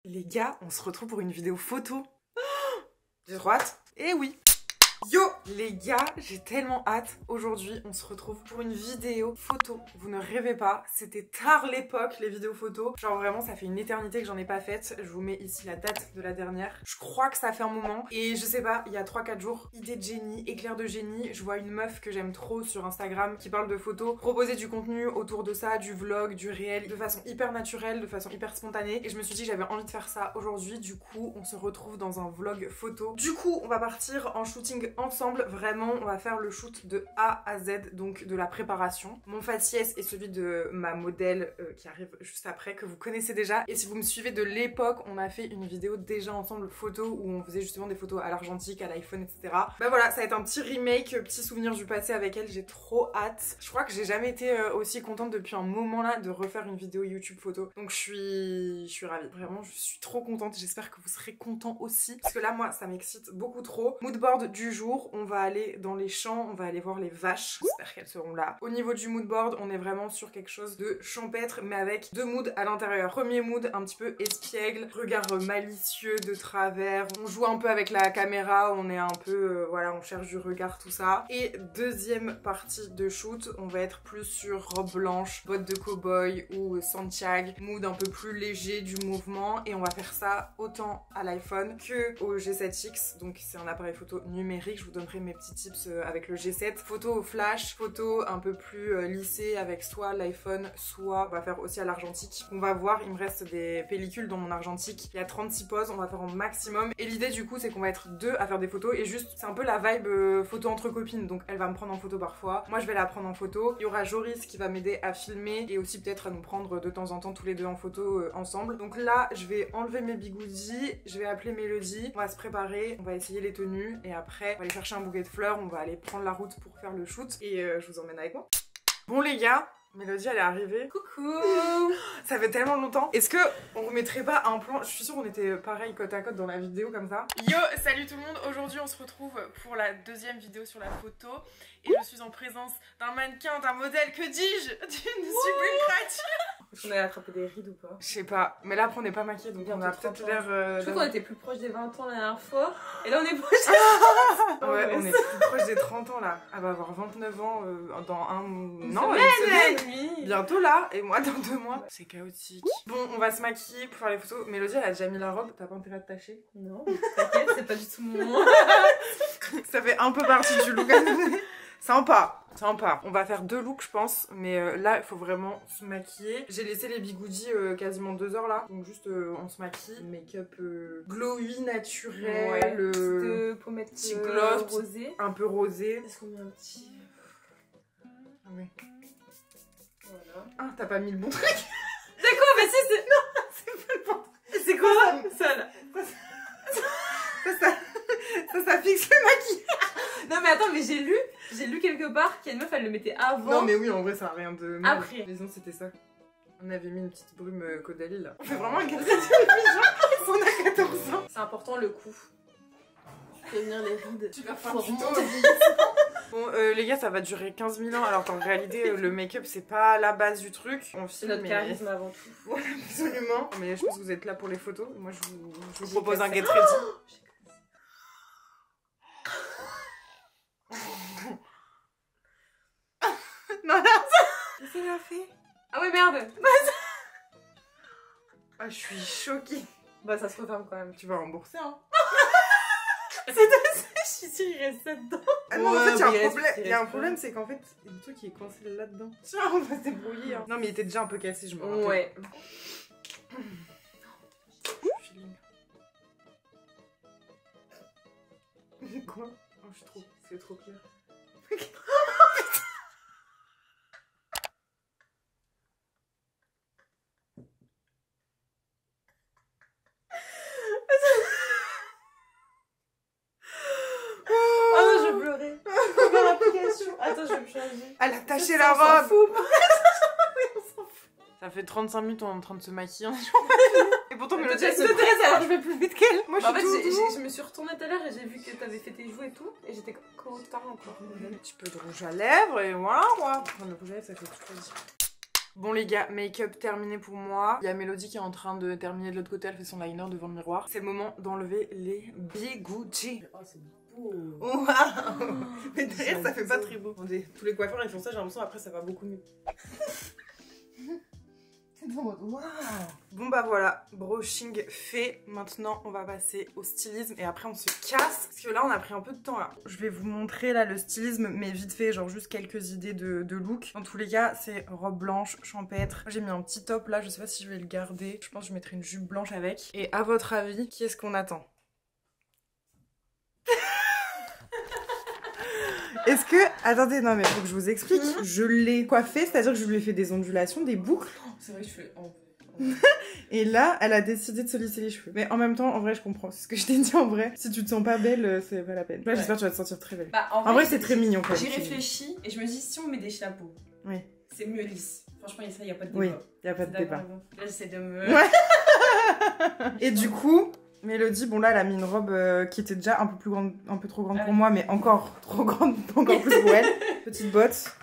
Les gars, on se retrouve pour une vidéo photo. J'ai trop hâte. Eh oui. Yo les gars, j'ai tellement hâte. Aujourd'hui, on se retrouve pour une vidéo photo. Vous ne rêvez pas, c'était tard l'époque, les vidéos photos. Genre vraiment, ça fait une éternité que j'en ai pas faite. Je vous mets ici la date de la dernière. Je crois que ça fait un moment. Et je sais pas, il y a 3-4 jours, idée de génie, éclair de génie. Je vois une meuf que j'aime trop sur Instagram qui parle de photos, proposer du contenu autour de ça, du vlog, du réel, de façon hyper naturelle, de façon hyper spontanée. Et je me suis dit que j'avais envie de faire ça aujourd'hui. Du coup, on se retrouve dans un vlog photo. Du coup, on va partir en shooting ensemble. Vraiment, on va faire le shoot de A à Z, donc de la préparation. Mon faciès est celui de ma modèle qui arrive juste après, que vous connaissez déjà. Et si vous me suivez de l'époque, on a fait une vidéo déjà ensemble photo où on faisait justement des photos à l'argentique, à l'iPhone, etc. Bah voilà, ça va être un petit remake, petit souvenir du passé avec elle. J'ai trop hâte. Je crois que j'ai jamais été aussi contente depuis un moment là de refaire une vidéo YouTube photo. Donc je suis ravie. Vraiment, je suis trop contente. J'espère que vous serez contents aussi. Parce que là, moi, ça m'excite beaucoup trop. Moodboard du jour, on va aller dans les champs, on va aller voir les vaches. J'espère qu'elles seront là. Au niveau du moodboard, on est vraiment sur quelque chose de champêtre, mais avec deux moods à l'intérieur. Premier mood, un petit peu espiègle, regard malicieux de travers. On joue un peu avec la caméra, on est un peu, voilà, on cherche du regard, tout ça. Et deuxième partie de shoot, on va être plus sur robe blanche, bottes de cow-boy ou Santiago, mood un peu plus léger du mouvement. Et on va faire ça autant à l'iPhone que au G7X, donc c'est un appareil photo numérique. Je vous donnerai mes petits tips avec le G7. Photo au flash, photo un peu plus lissée avec soit l'iPhone, soit on va faire aussi à l'argentique. On va voir, il me reste des pellicules dans mon argentique. Il y a 36 poses, on va faire en maximum. Et l'idée du coup, c'est qu'on va être deux à faire des photos et juste, c'est un peu la vibe photo entre copines. Donc elle va me prendre en photo parfois, moi je vais la prendre en photo. Il y aura Joris qui va m'aider à filmer et aussi peut-être à nous prendre de temps en temps tous les deux en photo ensemble. Donc là, je vais enlever mes bigoudis, je vais appeler Mélodie, on va se préparer, on va essayer les tenues et après on va aller chercher un bouquet de fleurs, on va aller prendre la route pour faire le shoot et je vous emmène avec moi. Bon les gars, Mélodie elle est arrivée. Coucou. Ça fait tellement longtemps. Est-ce que on remettrait pas un plan? Je suis sûre qu'on était pareil côte à côte dans la vidéo comme ça. Yo, salut tout le monde. Aujourd'hui on se retrouve pour la deuxième vidéo sur la photo. Et je suis en présence d'un mannequin, d'un modèle, que dis-je, d'une sublime créature. On a attrapé des rides ou pas? Je sais pas, mais là après on n'est pas maquillés donc on a peut-être l'air... Je trouve qu'on était plus proche des 20 ans la dernière fois. Et là on est proche des... Ouais, on est plus proche des 30 ans là. Elle va avoir 29 ans dans une semaine. Bientôt là, et moi dans 2 mois. C'est chaotique. Bon, on va se maquiller pour faire les photos. Mélodie elle a déjà mis la robe, t'as pas intérêt à te tâcher? Non, t'inquiète, c'est pas du tout mon moment. Ça fait un peu partie du look. Sympa, sympa. On va faire 2 looks je pense, mais là il faut vraiment se maquiller. J'ai laissé les bigoudis quasiment 2 heures là, donc juste on se maquille. Make-up glowy, naturel, ouais, pommette petit gloss, rosé. un peu rosé. Est-ce qu'on met un petit... Ah ouais. Voilà. Ah t'as pas mis le bon truc. C'est quoi? Mais si c'est... Non, c'est pas le bon truc. C'est quoi ça là? Ça fixe le maquillage. Non mais attends, mais j'ai lu quelque part qu'il y a une meuf, elle le mettait avant. Non mais oui, en vrai ça a rien de mal. Après. Mais sinon c'était ça. On avait mis une petite brume Caudalie là. On fait vraiment un gâteau de on a 14 ans. C'est important le coup. Prévenir les rides. Tu vas faire un tuto. Bon les gars, ça va durer 15 000 ans alors qu'en réalité le make-up c'est pas la base du truc. On c'est notre charisme avant tout. Voilà, absolument. Mais je pense que vous êtes là pour les photos. Moi je vous propose un get ready. Non, là, qu'est-ce qu'elle a fait? Ah ouais, merde. Ah, je suis choquée. Bah, ça se referme quand même. Tu vas rembourser, hein. Je suis sûre, il reste ça dedans. Ah non, en fait, il y a un problème, c'est qu'en fait, il y a un truc qui est coincé là-dedans. Tiens, on va se débrouiller. Hein. Non, mais il était déjà un peu cassé, je me rappelle. Ouais. Quoi? Oh, je suis trop... C'est trop clair. Attends, je vais me changer. Elle a taché la robe. On s'en fout. Ça fait 35 minutes, on est en train de se maquiller. Et pourtant, Mélodie, elle se presse, alors je vais plus vite qu'elle. Moi, en fait, je me suis retournée tout à l'heure et j'ai vu que t'avais fait tes joues et tout. Et j'étais comme tard encore. Un petit peu de rouge à lèvres et voilà quoi. Prendre le rouge à lèvres, ça fait tout plaisir. Bon les gars, make-up terminé pour moi. Il y a Mélodie qui est en train de terminer de l'autre côté, elle fait son liner devant le miroir. C'est le moment d'enlever les bigoutis. Oh, c'est beau. Wow. Mais derrière ça fait pas très beau. Tous les coiffeurs ils font ça, j'ai l'impression après ça va beaucoup mieux. Wow. Bon bah voilà, brushing fait. Maintenant on va passer au stylisme et après on se casse parce que là on a pris un peu de temps là. Je vais vous montrer là le stylisme mais vite fait, genre juste quelques idées de look. Dans tous les cas c'est robe blanche, champêtre. J'ai mis un petit top là, je sais pas si je vais le garder. Je pense que je mettrai une jupe blanche avec. Et à votre avis, qui est-ce qu'on attend? Est-ce que... Attendez, non mais faut que je vous explique. Je l'ai coiffée, c'est-à-dire que je lui ai fait des ondulations, des boucles. C'est vrai que je fais... Et là, elle a décidé de se lisser les cheveux. Mais en même temps, en vrai, je comprends. C'est ce que je t'ai dit en vrai. Si tu te sens pas belle, c'est pas la peine. Là, j'espère que tu vas te sentir très belle. Bah, en vrai c'est très mignon quand même. J'y réfléchis et je me dis, si on met des chapeaux, oui, c'est mieux lisse. Franchement, ça, y a pas de débat. oui, y a pas de débat. Là, j'essaie de me... Ouais. Et du coup... Mélodie, bon là elle a mis une robe qui était déjà un peu plus grande, un peu trop grande pour moi, mais encore trop grande, encore plus pour elle. Petite botte.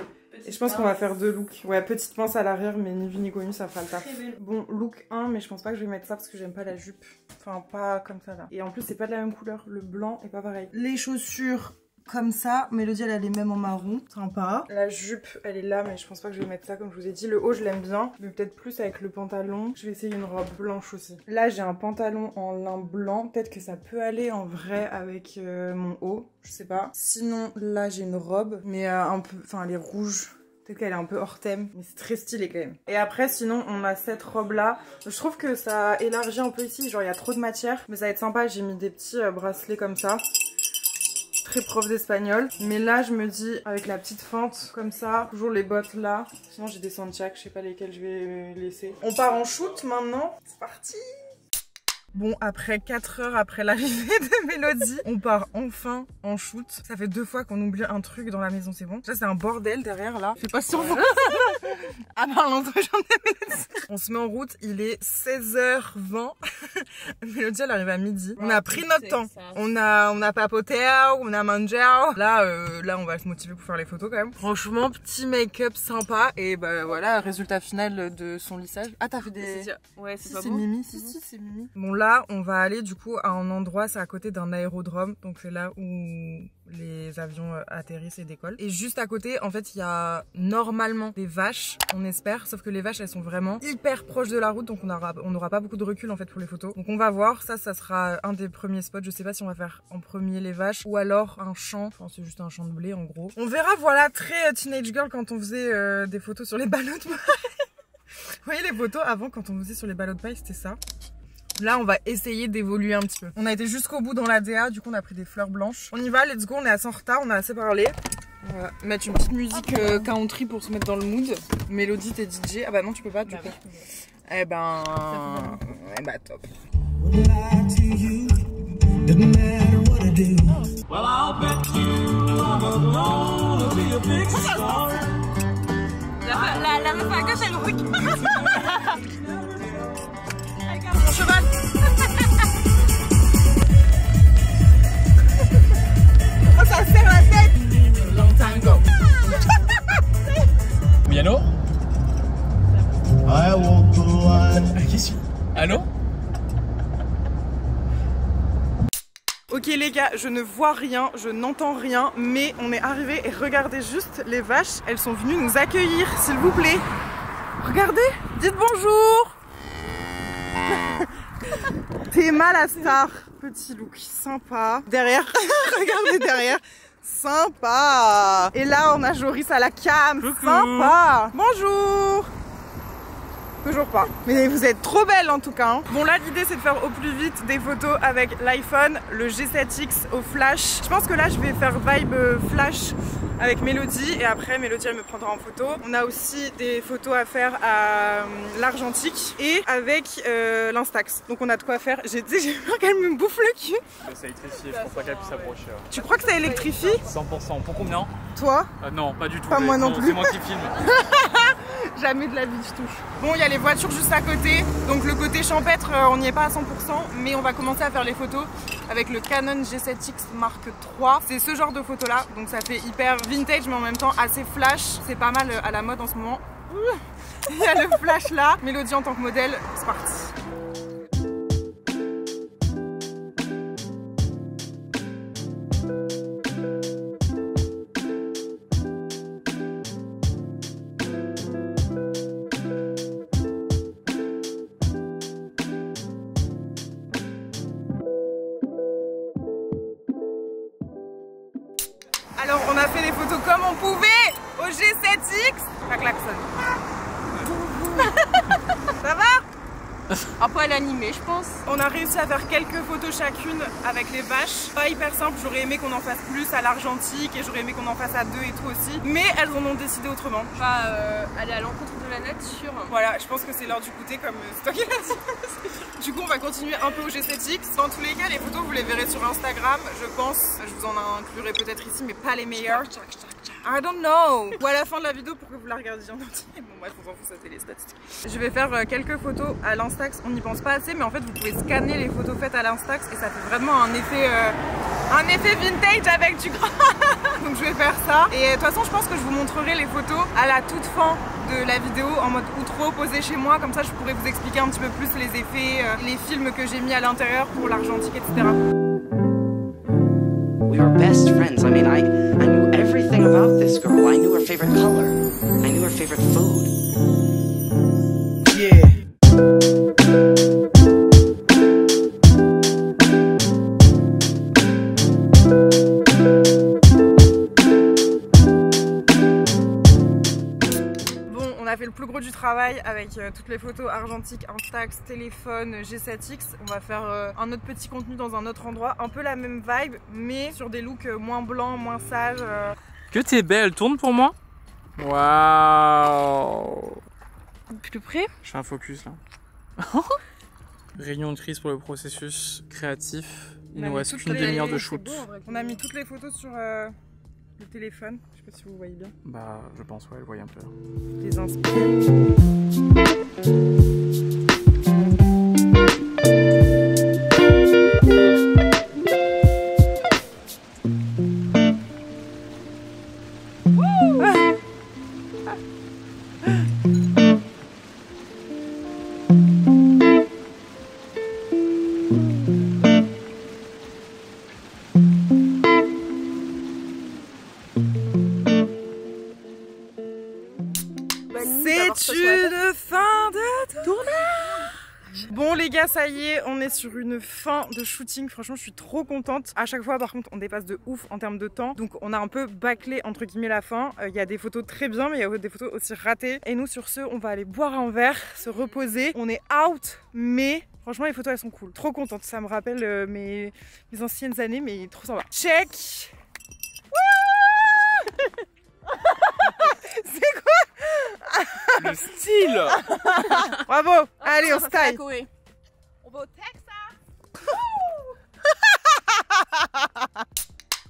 Et je pense qu'on va faire deux looks. Ouais, petite pince à l'arrière, mais ni vu ni connu, ça fera le taf. Bon, look 1, mais je pense pas que je vais mettre ça parce que j'aime pas la jupe. Enfin, pas comme ça là. Et en plus, c'est pas de la même couleur. Le blanc est pas pareil. Les chaussures... comme ça, Mélodie elle est même en marron, sympa. La jupe elle est là mais je pense pas que je vais mettre ça comme je vous ai dit. Le haut je l'aime bien, mais peut-être plus avec le pantalon. Je vais essayer une robe blanche aussi. Là j'ai un pantalon en lin blanc, peut-être que ça peut aller en vrai avec mon haut, je sais pas. Sinon là j'ai une robe, mais un peu, enfin elle est rouge. Peut-être qu'elle est un peu hors thème, mais c'est très stylé quand même. Et après, sinon, on a cette robe-là. Je trouve que ça élargit un peu ici, genre il y a trop de matière. Mais ça va être sympa, j'ai mis des petits bracelets comme ça. Très prof d'espagnol, mais là je me dis avec la petite fente comme ça, toujours les bottes là, sinon j'ai des Santiago, je sais pas lesquelles je vais laisser. On part en shoot maintenant, c'est parti. Bon, après 4 heures après l'arrivée de Mélodie, on part enfin en shoot. Ça fait 2 fois qu'on oublie un truc dans la maison, c'est bon. Ça c'est un bordel derrière là. Fais pas sur vous. Ah ben l'entretien de Mélodie. On se met en route, il est 16h20. Mélodie elle arrive à midi. On a pris notre temps. On a papoté, on a mangé. Là on va se motiver pour faire les photos quand même. Franchement, petit make-up sympa. Et bah voilà, résultat final de son lissage. Ah t'as fait des... Ouais, c'est si, pas c'est beau. Mimi, si c'est Mimi. Bon là, on va aller du coup à un endroit, c'est à côté d'un aérodrome. Donc c'est là où les avions atterrissent et décollent. Et juste à côté, en fait, il y a normalement des vaches, on espère. Sauf que les vaches, elles sont vraiment hyper proches de la route. Donc on n'aura pas beaucoup de recul en fait pour les photos. Donc on va voir, ça sera un des premiers spots. Je sais pas si on va faire en premier les vaches ou alors un champ. Enfin, c'est juste un champ de blé en gros. On verra, voilà, très teenage girl quand on faisait des photos sur les ballots de paille. Vous voyez les photos avant quand on faisait sur les ballots de paille, c'était ça. Là, on va essayer d'évoluer un petit peu. On a été jusqu'au bout dans la DA, du coup, on a pris des fleurs blanches. On y va, let's go, on est assez en retard, on a assez parlé. On va mettre une petite musique country pour se mettre dans le mood. Mélodie, t'es DJ. Ah bah non, tu peux pas, du coup. Eh ben... top. La meuf à gauche, elle regarde. Mon cheval. Oh, ça serre la tête. Long time ago. Oui, allô? Qu'est-ce que... Allô? Ok les gars, je ne vois rien, je n'entends rien, mais on est arrivé et regardez juste les vaches, elles sont venues nous accueillir, s'il vous plaît. Regardez, dites bonjour. Théma la star, petit look sympa. Derrière, regardez derrière, sympa. Et là on a Joris à la cam, sympa. Bonjour. Toujours pas. Mais vous êtes trop belle en tout cas. Hein. Bon là l'idée c'est de faire au plus vite des photos avec l'iPhone, le G7X au flash. Je pense que là je vais faire vibe flash avec Mélodie et après Mélodie elle me prendra en photo. On a aussi des photos à faire à l'argentique et avec l'Instax. Donc on a de quoi faire. J'ai peur qu'elle me bouffe le cul. Ça électrifie, je pense pas qu'elle puisse s'approcher. Tu crois que ça électrifie? 100%. Pour combien? Toi? Non, pas du tout. Pas moi non plus. C'est moi qui filme. Jamais de la vie je touche. Bon, il y a les voitures juste à côté, donc le côté champêtre on n'y est pas à 100%, mais on va commencer à faire les photos avec le Canon G7X Mark III. C'est ce genre de photos là, donc ça fait hyper vintage mais en même temps assez flash. C'est pas mal à la mode en ce moment. Il y a le flash là. Mélodie en tant que modèle, c'est parti. Alors on a fait les photos comme on pouvait au G7X. La klaxonne. Ça va? Un poil animé, je pense. On a réussi à faire quelques photos chacune avec les vaches. Pas hyper simple, j'aurais aimé qu'on en fasse plus à l'argentique et j'aurais aimé qu'on en fasse à deux et tout aussi. Mais elles en ont décidé autrement. On va aller à l'encontre de la nature. Voilà, je pense que c'est l'heure du goûter comme c'est toi qui l'as dit. Du coup, on va continuer un peu au G7X. Dans tous les cas, les photos, vous les verrez sur Instagram, je pense. Je vous en inclurai peut-être ici, mais pas les meilleures. I don't know. Ou à la fin de la vidéo pour que vous la regardiez en entier. Bon bref, on s'en fout, ça c'est les statistiques. Je vais faire quelques photos à l'Instax. On n'y pense pas assez, mais en fait, vous pouvez scanner les photos faites à l'Instax et ça fait vraiment un effet vintage avec du gras. Donc je vais faire ça. Et de toute façon, je pense que je vous montrerai les photos à la toute fin de la vidéo en mode outro posé chez moi. Comme ça, je pourrais vous expliquer un petit peu plus les effets, les films que j'ai mis à l'intérieur pour l'argentique, etc. We were best friends. I mean, I knew everything about this girl. I knew her favorite color. I knew her favorite food. Yeah. On a fait le plus gros du travail avec toutes les photos argentiques, Instax, téléphone, G7X. On va faire un autre petit contenu dans un autre endroit, un peu la même vibe, mais sur des looks moins blancs, moins sages. Que t'es belle, tourne pour moi. Waouh. Plus près. Je fais un focus là. Réunion de crise pour le processus créatif. Il nous reste qu'une demi-heure de shoot. On a mis toutes les photos sur le téléphone. Je sais pas si vous voyez bien. Bah, je pense, ouais, elle voyait un peu. Les inspire. C'est une fin de tournage. Bon les gars, ça y est, on est sur une fin de shooting. Franchement, je suis trop contente. À chaque fois, par contre, on dépasse de ouf en termes de temps. Donc on a un peu bâclé entre guillemets la fin. Il y a des photos très bien, mais il y a des photos aussi ratées. Et nous, sur ce, on va aller boire un verre, se reposer. On est out, mais franchement, les photos elles sont cool. Trop contente. Ça me rappelle mes anciennes années, mais trop sympa. Check. C'est quoi? Le style. Bravo. Allez, on se taille. On va au Texas.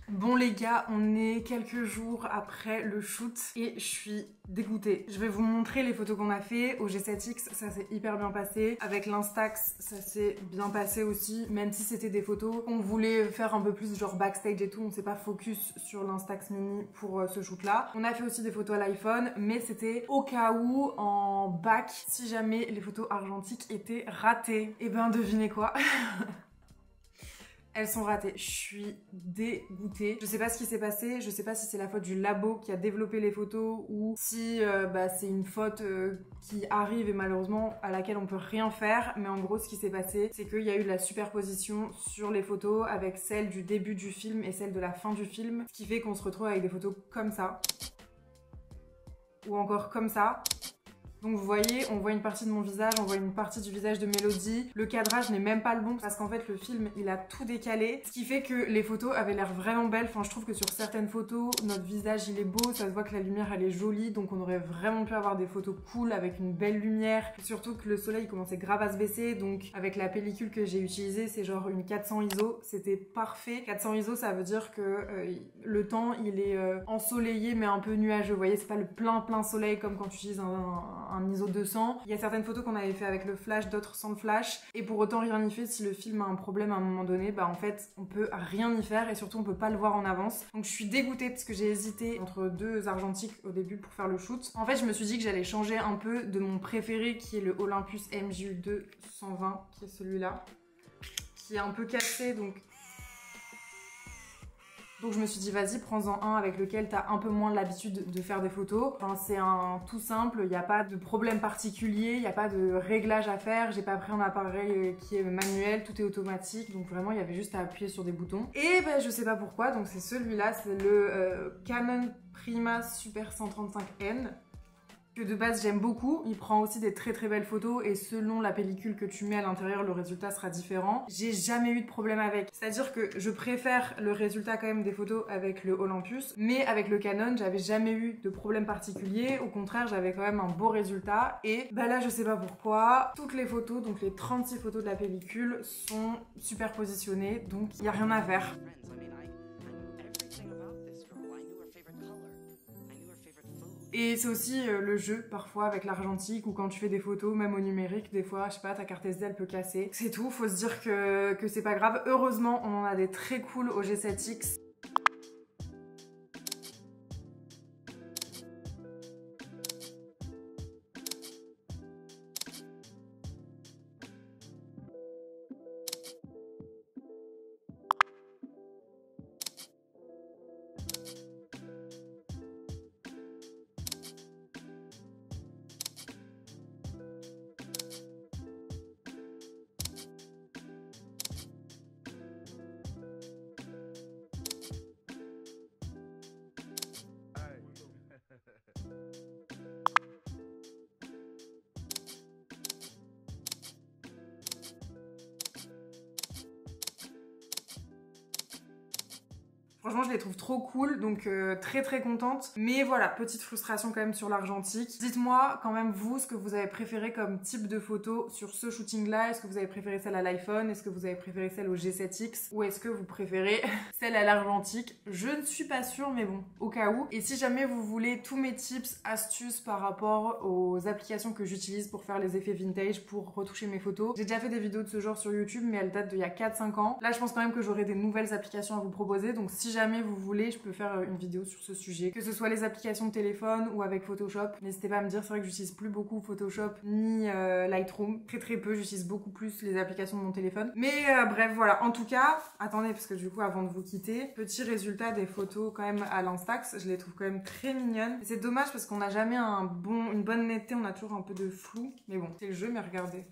Bon les gars, on est quelques jours après le shoot et je suis dégoûtée. Je vais vous montrer les photos qu'on a fait au G7X, ça s'est hyper bien passé. Avec l'Instax, ça s'est bien passé aussi, même si c'était des photos qu'on voulait faire un peu plus genre backstage et tout, on s'est pas focus sur l'Instax mini pour ce shoot là. On a fait aussi des photos à l'iPhone, mais c'était au cas où en back si jamais les photos argentiques étaient ratées. Et ben devinez quoi. Elles sont ratées, je suis dégoûtée. Je sais pas ce qui s'est passé, je sais pas si c'est la faute du labo qui a développé les photos ou si c'est une faute qui arrive et malheureusement à laquelle on peut rien faire. Mais en gros, ce qui s'est passé, c'est qu'il y a eu de la superposition sur les photos avec celle du début du film et celle de la fin du film. Ce qui fait qu'on se retrouve avec des photos comme ça. Ou encore comme ça. Donc vous voyez, on voit une partie de mon visage, on voit une partie du visage de Mélodie. Le cadrage n'est même pas le bon parce qu'en fait le film il a tout décalé. Ce qui fait que les photos avaient l'air vraiment belles. Enfin je trouve que sur certaines photos, notre visage il est beau, ça se voit que la lumière elle est jolie. Donc on aurait vraiment pu avoir des photos cool avec une belle lumière. Surtout que le soleil commençait grave à se baisser. Donc avec la pellicule que j'ai utilisée, c'est genre une 400 ISO. C'était parfait. 400 ISO ça veut dire que le temps il est ensoleillé mais un peu nuageux. Vous voyez, c'est pas le plein soleil comme quand tu utilises un un ISO 200. Il y a certaines photos qu'on avait fait avec le flash, d'autres sans le flash. Et pour autant rien n'y fait, si le film a un problème à un moment donné, bah en fait on peut rien y faire et surtout on peut pas le voir en avance. Donc je suis dégoûtée parce que j'ai hésité entre deux argentiques au début pour faire le shoot. En fait je me suis dit que j'allais changer un peu de mon préféré qui est le Olympus MJU2 120, qui est celui-là, qui est un peu cassé donc je me suis dit vas-y prends-en un avec lequel t'as un peu moins l'habitude de faire des photos. Enfin c'est un tout simple, il n'y a pas de problème particulier, il n'y a pas de réglage à faire, j'ai pas pris un appareil qui est manuel, tout est automatique, donc vraiment il y avait juste à appuyer sur des boutons. Et ben je sais pas pourquoi, donc c'est celui-là, c'est le Canon Prima Super 135N. Que de base j'aime beaucoup, il prend aussi des très très belles photos et selon la pellicule que tu mets à l'intérieur le résultat sera différent. J'ai jamais eu de problème avec, c'est-à-dire que je préfère le résultat quand même des photos avec le Olympus, mais avec le Canon j'avais jamais eu de problème particulier, au contraire j'avais quand même un beau résultat et bah là je sais pas pourquoi, toutes les photos, donc les 36 photos de la pellicule sont super positionnées donc il n'y a rien à faire. Et c'est aussi le jeu parfois avec l'argentique ou quand tu fais des photos, même au numérique, des fois, je sais pas, ta carte SD elle peut casser. C'est tout, faut se dire que c'est pas grave. Heureusement, on en a des très cool au G7X. Franchement, je les trouve trop cool, donc très très contente. Mais voilà, petite frustration quand même sur l'argentique. Dites-moi quand même vous ce que vous avez préféré comme type de photo sur ce shooting-là. Est-ce que vous avez préféré celle à l'iPhone? Est-ce que vous avez préféré celle au G7X? Ou est-ce que vous préférez celle à l'argentique? Je ne suis pas sûre, mais bon, au cas où. Et si jamais vous voulez tous mes tips, astuces par rapport aux applications que j'utilise pour faire les effets vintage, pour retoucher mes photos, j'ai déjà fait des vidéos de ce genre sur YouTube, mais elles datent d'il y a 4-5 ans. Là, je pense quand même que j'aurai des nouvelles applications à vous proposer, donc si jamais vous voulez, je peux faire une vidéo sur ce sujet. Que ce soit les applications de téléphone ou avec Photoshop, n'hésitez pas à me dire. C'est vrai que j'utilise plus beaucoup Photoshop ni Lightroom. Très très peu, j'utilise beaucoup plus les applications de mon téléphone. Mais bref, voilà. En tout cas, attendez, parce que du coup, avant de vous quitter, petit résultat des photos quand même à l'Instax. Je les trouve quand même très mignonnes. C'est dommage parce qu'on n'a jamais une bonne netteté, on a toujours un peu de flou. Mais bon, c'est le jeu, mais regardez.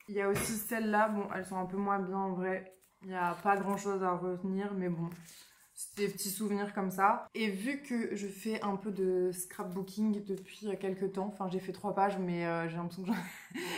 Il y a aussi celles-là, bon, elles sont un peu moins bien en vrai. Il n'y a pas grand chose à retenir, mais bon, c'est des petits souvenirs comme ça. Et vu que je fais un peu de scrapbooking depuis quelques temps, enfin j'ai fait 3 pages, mais j'ai l'impression que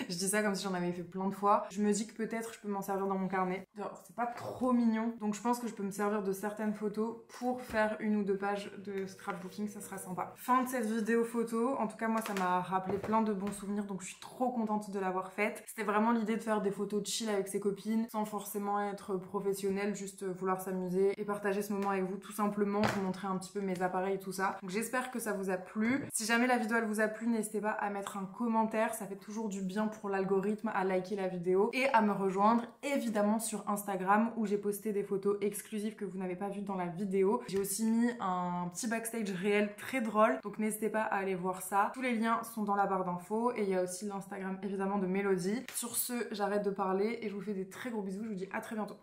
je dis ça comme si j'en avais fait plein de fois. Je me dis que peut-être je peux m'en servir dans mon carnet. C'est pas trop mignon, donc je pense que je peux me servir de certaines photos pour faire 1 ou 2 pages de scrapbooking, ça sera sympa. Fin de cette vidéo photo, en tout cas moi ça m'a rappelé plein de bons souvenirs, donc je suis trop contente de l'avoir faite. C'était vraiment l'idée de faire des photos chill avec ses copines, sans forcément être professionnelle, juste vouloir s'amuser et partager ce moment avec vous, tout simplement, vous montrer un petit peu mes appareils et tout ça. Donc j'espère que ça vous a plu. Si jamais la vidéo elle vous a plu, n'hésitez pas à mettre un commentaire, ça fait toujours du bien pour l'algorithme, à liker la vidéo et à me rejoindre évidemment sur Instagram où j'ai posté des photos exclusives que vous n'avez pas vues dans la vidéo. J'ai aussi mis un petit backstage réel très drôle, donc n'hésitez pas à aller voir ça. Tous les liens sont dans la barre d'infos et il y a aussi l'Instagram évidemment de Mélodie. Sur ce, j'arrête de parler et je vous fais des très gros bisous, je vous dis à très bientôt.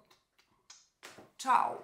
Ciao!